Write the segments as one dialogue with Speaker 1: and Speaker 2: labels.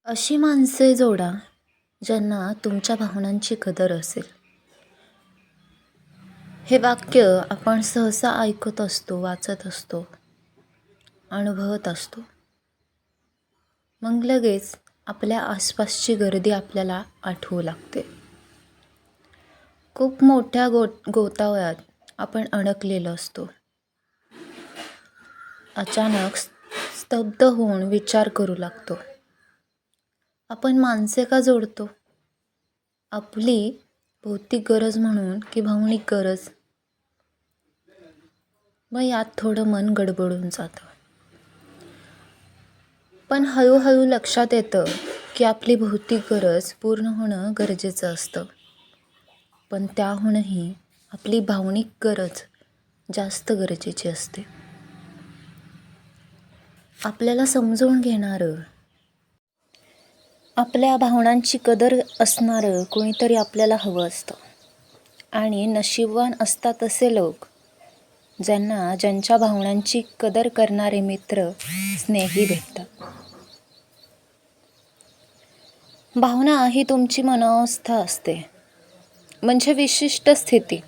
Speaker 1: अशी माणसे जोडा ज्यांना तुमच्या भावनांची कदर असेल. हे वाक्य आपण सहसा ऐकत असतो, वाचत असतो, अनुभवत असतो. मग लगेच आपल्या आसपासची गर्दी आपल्याला आठवू लागते. खूप मोठ्या गोतावळ्यात आपण अडकलेलो असतो. अचानक स्तब्ध होऊन विचार करू लागतो. आपण माणसे का जोडतो? आपली भौतिक गरज म्हणून की भावनिक गरज? मग यात थोडं मन गडबडून जातं. पण हळूहळू लक्षात येतं की आपली भौतिक गरज पूर्ण होणं गरजेचं असतं. पण त्याहूनही आपली भावनिक गरज जास्त गरजेची असते. आपल्याला समजून घेणारं, आपल्या भावनांची कदर असणारं कोणीतरी आपल्याला हवं असतं. आणि नशीबवान असतात असे लोक ज्यांना ज्यांच्या भावनांची कदर करणारे मित्र, स्नेही भेटतात. भावना ही तुमची मनोवस्था असते, म्हणजे विशिष्ट स्थिती.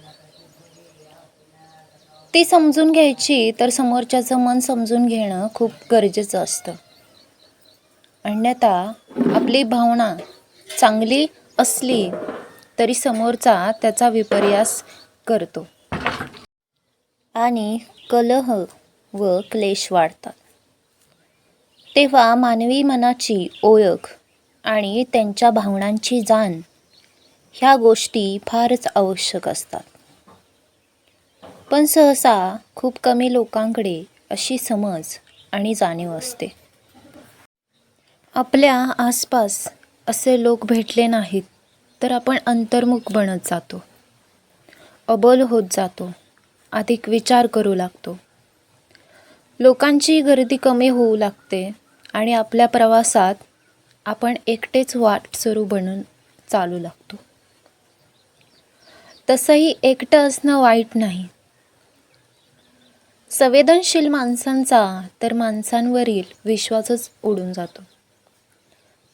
Speaker 1: ती समजून घ्यायची तर समोरच्याचं मन समजून घेणं खूप गरजेचं असतं. अन्यथा आपली भावना चांगली असली तरी समोरचा त्याचा विपर्यास करतो आणि कलह व क्लेश वाढतात. तेव्हा मानवी मनाची ओळख आणि त्यांच्या भावनांची जाण ह्या गोष्टी फारच आवश्यक असतात. पण सहसा खूप कमी लोकांकडे अशी समज आणि जाणीव असते. आपल्या आसपास असे लोक भेटले नाहीत तर आपण अंतर्मुख बनत जातो, अबोल होत जातो, अधिक विचार करू लागतो. लोकांची गर्दी कमी होऊ लागते आणि आपल्या प्रवासात आपण एकटेच वाटसरू बनून चालू लागतो. तसंही एकटं असणं वाईट नाही. संवेदनशील माणसांचा तर माणसांवरील विश्वासच उडून जातो.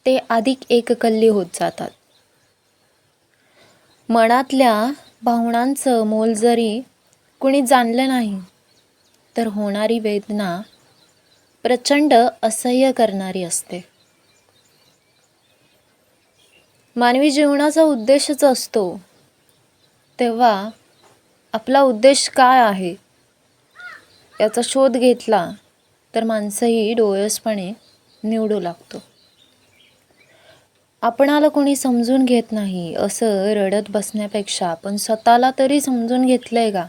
Speaker 1: ते अधिक एककल्ली होत जातात. मनातल्या भावनांचं मोल जरी कुणी जाणलं नाही तर होणारी वेदना प्रचंड असह्य करणारी असते. मानवी जीवनाचा उद्देशच असतो, तेव्हा आपला उद्देश काय आहे याचा शोध घेतला तर माणसंही डोळसपणे निवडू लागतो. आपणाला कोणी समजून घेत नाही असं रडत बसण्यापेक्षा आपण स्वतःला तरी समजून घेतलंय का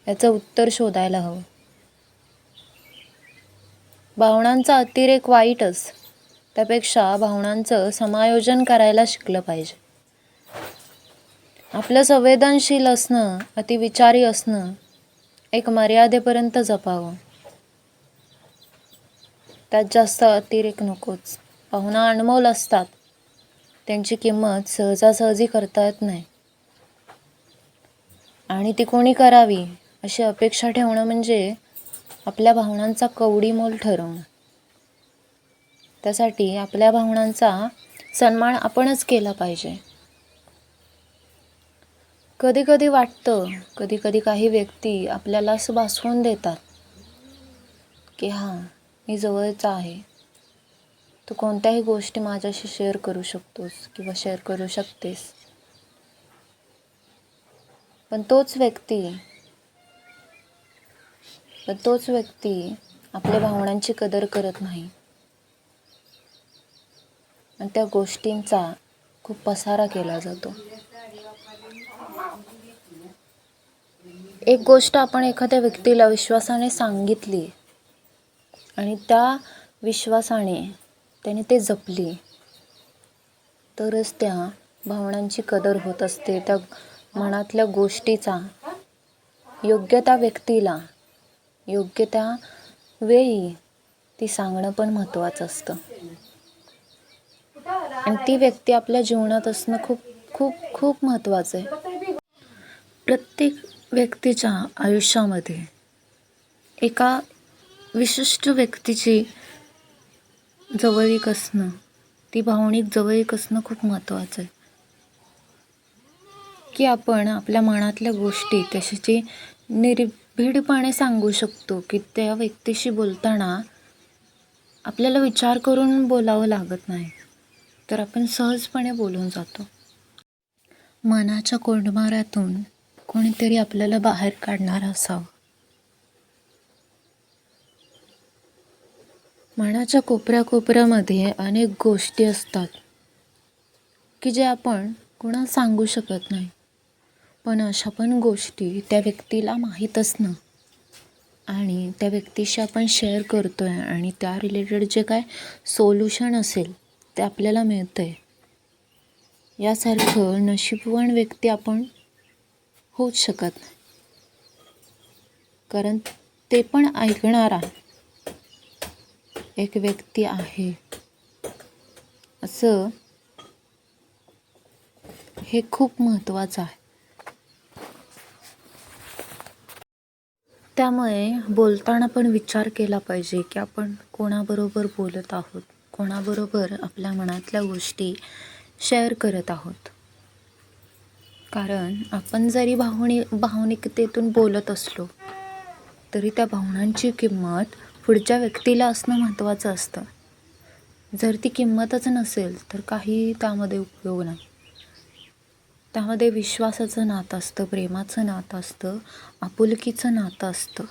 Speaker 1: याचं उत्तर शोधायला हवं. भावनांचा अतिरेक वाईटच, त्यापेक्षा भावनांचं समायोजन करायला शिकलं पाहिजे. आपलं संवेदनशील असणं, अतिविचारी असणं एक मर्यादेपर्यंत जपावं. त्यात जास्त अतिरेक नकोच. भावना अनमोल असतात, त्यांची किंमत सहजासहजी करता येत नाही. आणि ती कोणी करावी अशी अपेक्षा ठेवणं म्हणजे आपल्या भावनांचा कवडीमोल ठरवणं. त्यासाठी आपल्या भावनांचा सन्मान आपणच केला पाहिजे. कधी कधी वाटतं, कधी कधी काही व्यक्ती आपल्याला असं भासवून देतात की हां, मी जवळचा आहे, तू कोणत्याही गोष्टी माझ्याशी शेअर करू शकतोस किंवा शेअर करू शकतेस. पण तोच व्यक्ती आपल्या भावनांची कदर करत नाही आणि त्या गोष्टींचा खूप पसारा केला जातो. एक गोष्ट आपण एखाद्या व्यक्तीला विश्वासाने सांगितली आणि त्या विश्वासाने त्याने ते जपली तरच त्या भावनांची कदर होत असते. त्या मनातल्या गोष्टीचा योग्य त्या व्यक्तीला योग्य त्या वेळी ती सांगणं पण महत्त्वाचं असतं. आणि ती व्यक्ती आपल्या जीवनात असणं खूप खूप खूप महत्त्वाचं आहे. प्रत्येक व्यक्तीच्या आयुष्यामध्ये एका विशिष्ट व्यक्तीची जवळीक असणं ती भावनिक जवळीक असणं खूप महत्त्वाचं आहे. की आपण आपल्या मनातल्या गोष्टी तशाची निर्भीडपणे सांगू शकतो, की त्या व्यक्तीशी बोलताना आपल्याला विचार करून बोलावं लागत नाही, तर आपण सहजपणे बोलून जातो. मनाच्या कोंडमाऱ्यातून कोणीतरी आपल्याला बाहेर काढणार असावं. मनाच्या कोपऱ्यामध्ये अनेक गोष्टी असतात की जे आपण कोणाला सांगू शकत नाही, पण अशा पण गोष्टी त्या व्यक्तीला माहीत असणं आणि त्या व्यक्तीशी आपण शेअर करतोय आणि त्या रिलेटेड जे काय सोल्युशन असेल ते आपल्याला मिळतं आहे, यासारखं नशीबवान व्यक्ती आपण होऊच शकत नाही. कारण ते पण ऐकणारा एक व्यक्ती आहे असं हे खूप महत्त्वाचं आहे. त्यामुळे बोलताना पण विचार केला पाहिजे की आपण कोणाबरोबर बोलत आहोत, कोणाबरोबर आपल्या मनातल्या गोष्टी शेअर करत आहोत. कारण आपण जरी भावनिकतेतून बोलत असलो तरी त्या भावनांची किंमत पुढच्या व्यक्तीला असणं महत्त्वाचं असतं. जर ती किंमतच नसेल तर काही त्यामध्ये उपयोग नाही. त्यामध्ये विश्वासाचं नातं असतं, प्रेमाचं नातं असतं, आपुलकीचं नातं असतं.